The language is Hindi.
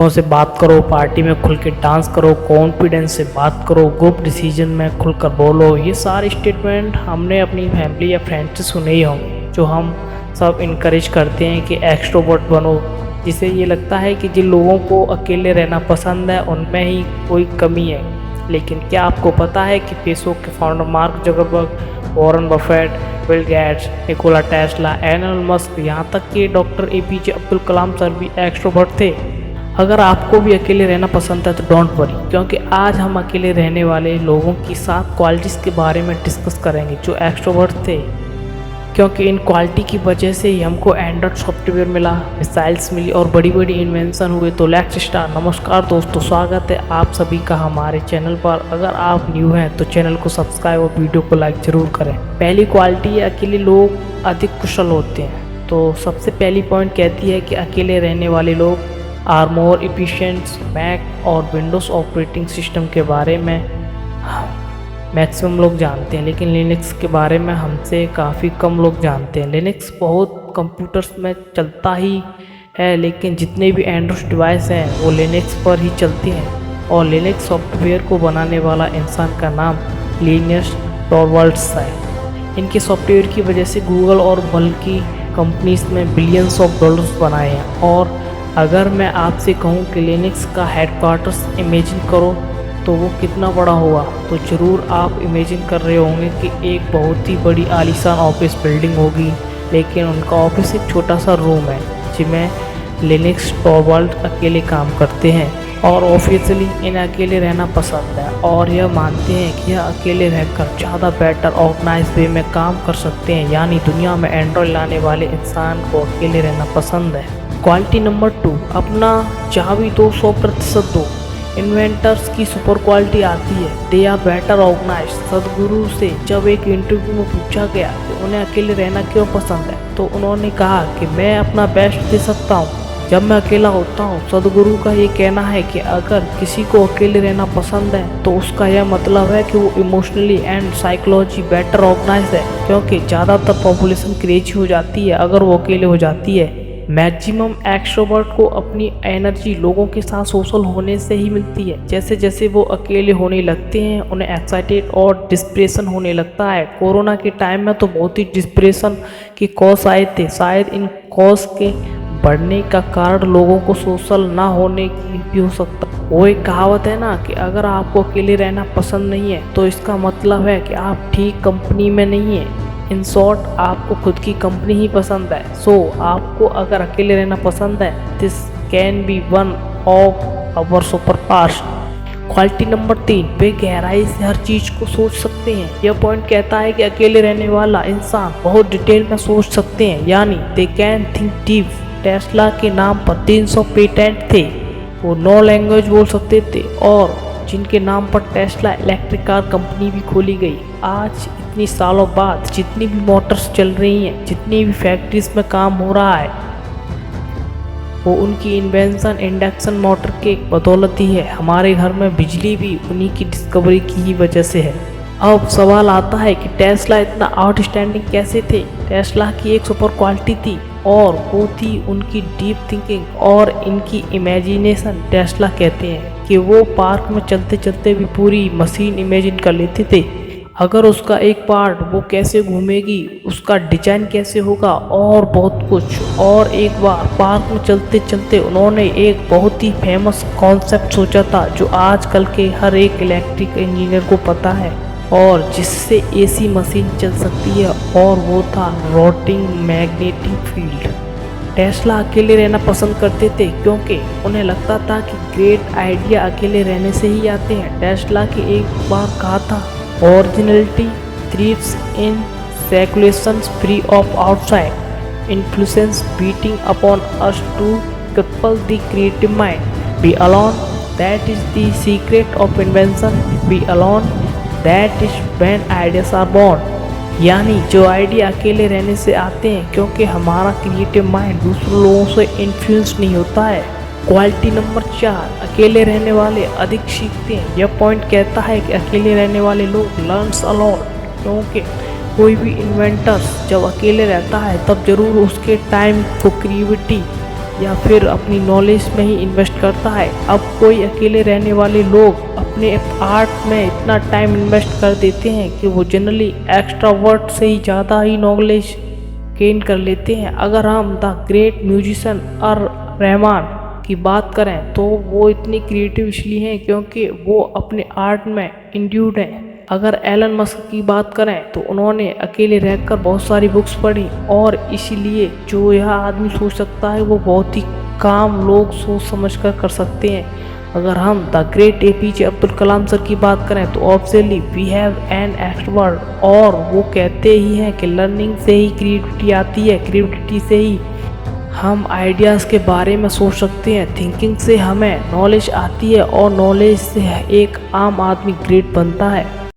लोगों से बात करो, पार्टी में खुल के डांस करो, कॉन्फिडेंस से बात करो, ग्रुप डिसीजन में खुलकर बोलो। ये सारे स्टेटमेंट हमने अपनी फैमिली या फ्रेंड से सुने ही होंगे, जो हम सब इनकरेज करते हैं कि एक्सट्रोवर्ट बनो। जिसे ये लगता है कि जिन लोगों को अकेले रहना पसंद है उनमें ही कोई कमी है। लेकिन क्या आपको पता है कि फेसबुक के founder Mark Zuckerberg, Warren Buffett, Bill Gates, Nikola Tesla, Elon Musk, यहाँ तक कि doctor APJ Abdul Kalam sir भी एक्सट्रोवर्ट थे। अगर आपको भी अकेले रहना पसंद है तो डोंट वरी, क्योंकि आज हम अकेले रहने वाले लोगों की 7 क्वालिटीज़ के बारे में डिस्कस करेंगे जो एक्सट्रोवर्ट थे, क्योंकि इन क्वालिटी की वजह से ही हमको एंड्रॉयड सॉफ्टवेयर मिला, मिसाइल्स मिली और बड़ी बड़ी इन्वेंशन हुए। तो लेट्स स्टार्ट। नमस्कार दोस्तों, स्वागत है आप सभी का हमारे चैनल पर। अगर आप न्यू हैं तो चैनल को सब्सक्राइब और वीडियो को लाइक ज़रूर करें। पहली क्वालिटी है, अकेले लोग अधिक कुशल होते हैं। तो सबसे पहली पॉइंट कहती है कि अकेले रहने वाले लोग आर मोर एफिशिएंट। मैक और विंडोज़ ऑपरेटिंग सिस्टम के बारे में मैक्सिमम लोग जानते हैं, लेकिन लिनक्स के बारे में हमसे काफ़ी कम लोग जानते हैं। लिनक्स बहुत कंप्यूटर्स में चलता ही है, लेकिन जितने भी एंड्रॉयड डिवाइस हैं वो लिनक्स पर ही चलते हैं। और लिनक्स सॉफ्टवेयर को बनाने वाला इंसान का नाम लिनस टॉरवाल्ड्स है। इनके सॉफ्टवेयर की वजह से गूगल और बल्कि कंपनीज में बिलियंस ऑफ डॉलर्स बनाए हैं। और अगर मैं आपसे कहूं कि लिनक्स का हेडक्वार्टर्स इमेजिन करो तो वो कितना बड़ा होगा, तो ज़रूर आप इमेजिन कर रहे होंगे कि एक बहुत ही बड़ी आलीशान ऑफिस बिल्डिंग होगी, लेकिन उनका ऑफिस एक छोटा सा रूम है जिसमें लिनक्स टॉरवाल्ड अकेले काम करते हैं। और ऑफिशियली इन्हें अकेले रहना पसंद है और यह मानते हैं कि यह अकेले रहकर ज़्यादा बेटर ऑर्गेनाइज वे में काम कर सकते हैं। यानी दुनिया में एंड्रॉयड लाने वाले इंसान को अकेले रहना पसंद है। क्वालिटी नंबर 2, अपना चाबी दो 100% दो। इन्वेंटर्स की सुपर क्वालिटी आती है, दे आर बेटर ऑर्गेनाइज। सदगुरु से जब एक इंटरव्यू में पूछा गया कि उन्हें अकेले रहना क्यों पसंद है, तो उन्होंने कहा कि मैं अपना बेस्ट दे सकता हूँ जब मैं अकेला होता हूँ। सदगुरु का ये कहना है कि अगर किसी को अकेले रहना पसंद है तो उसका यह मतलब है कि वो emotionally and psychology better organise है, क्योंकि ज़्यादातर पॉपुलेशन क्रेजी हो जाती है अगर वो अकेले हो जाती है। मैक्सिमम एक्सट्रोवर्ट को अपनी एनर्जी लोगों के साथ सोशल होने से ही मिलती है। जैसे जैसे वो अकेले होने लगते हैं उन्हें एक्साइटेड और डिस्प्रेशन होने लगता है। कोरोना के टाइम में तो बहुत ही डिस्प्रेशन के कॉज आए थे। शायद इन कॉज के बढ़ने का कारण लोगों को सोशल ना होने की भी हो सकता। वो एक कहावत है ना कि अगर आपको अकेले रहना पसंद नहीं है तो इसका मतलब है कि आप ठीक कंपनी में नहीं है। इन शॉर्ट, आपको खुद की कंपनी ही पसंद है। सो आपको अगर अकेले रहना पसंद है, this can be one of our super past. Quality number 3, वे गहराई से हर चीज़ को सोच सकते हैं। यह पॉइंट कहता है कि अकेले रहने वाला इंसान बहुत डिटेल में सोच सकते हैं, यानी they can think deep. Tesla के नाम पर 300 पेटेंट थे। वो 9 लैंग्वेज बोल सकते थे और जिनके नाम पर टेस्ला इलेक्ट्रिक कार कंपनी भी खोली गई। आज इतनी सालों बाद जितनी भी मोटर्स चल रही हैं, जितनी भी फैक्ट्रीज में काम हो रहा है, वो उनकी इन्वेंशन इंडक्शन मोटर के बदौलत ही है। हमारे घर में बिजली भी उन्हीं की डिस्कवरी की ही वजह से है। अब सवाल आता है कि टेस्ला इतना आउटस्टैंडिंग कैसे थे। टेस्ला की एक सुपर क्वालिटी थी और वो थी उनकी डीप थिंकिंग और इनकी इमेजिनेशन। टेस्ला कहते हैं कि वो पार्क में चलते चलते भी पूरी मशीन इमेजिन कर लेते थे। अगर उसका एक पार्ट वो कैसे घूमेगी, उसका डिजाइन कैसे होगा और बहुत कुछ। और एक बार पार्क में चलते चलते उन्होंने एक बहुत ही फेमस कॉन्सेप्ट सोचा था जो आजकल के हर एक इलेक्ट्रिक इंजीनियर को पता है और जिससे एसी मशीन चल सकती है, और वो था रोटिंग मैग्नेटिक फील्ड। टेस्ला अकेले रहना पसंद करते थे क्योंकि उन्हें लगता था कि ग्रेट आइडिया अकेले रहने से ही आते हैं। टेस्ला की एक बार कहा था, originality thrives in seclusions free of outside influence beating upon us to cripple the creative mind. Be alone, that is the secret of invention. Be alone, that is when ideas are born. यानी जो आइडिया अकेले रहने से आते हैं, क्योंकि हमारा क्रिएटिव माइंड दूसरों लोगों से इन्फ्लुएंस नहीं होता है। क्वालिटी नंबर 4, अकेले रहने वाले अधिक सीखते हैं। यह पॉइंट कहता है कि अकेले रहने वाले लोग लर्न्स अलॉट, क्योंकि कोई भी इन्वेंटर जब अकेले रहता है तब जरूर उसके टाइम को क्रिएटिविटी या फिर अपनी नॉलेज में ही इन्वेस्ट करता है। अब कोई अकेले रहने वाले लोग अपने आर्ट में इतना टाइम इन्वेस्ट कर देते हैं कि वो जनरली एक्स्ट्रावर्ट से ही ज़्यादा ही नॉलेज गेन कर लेते हैं। अगर हम द ग्रेट म्यूजिशियन और रहमान की बात करें तो वो इतनी क्रिएटिव इसलिए हैं क्योंकि वो अपने आर्ट में इंड्यूड हैं। अगर एलन मस्क की बात करें तो उन्होंने अकेले रहकर बहुत सारी बुक्स पढ़ी और इसीलिए जो यह आदमी सोच सकता है वो बहुत ही काम लोग सोच समझ कर सकते हैं। अगर हम the great APJ Abdul Kalam sir की बात करें तो obviously we have an expert, और वो कहते ही हैं कि लर्निंग से ही क्रिएटिविटी आती है, क्रिएटिविटी से ही हम आइडियाज़ के बारे में सोच सकते हैं, थिंकिंग से हमें नॉलेज आती है और नॉलेज से एक आम आदमी ग्रेट बनता है।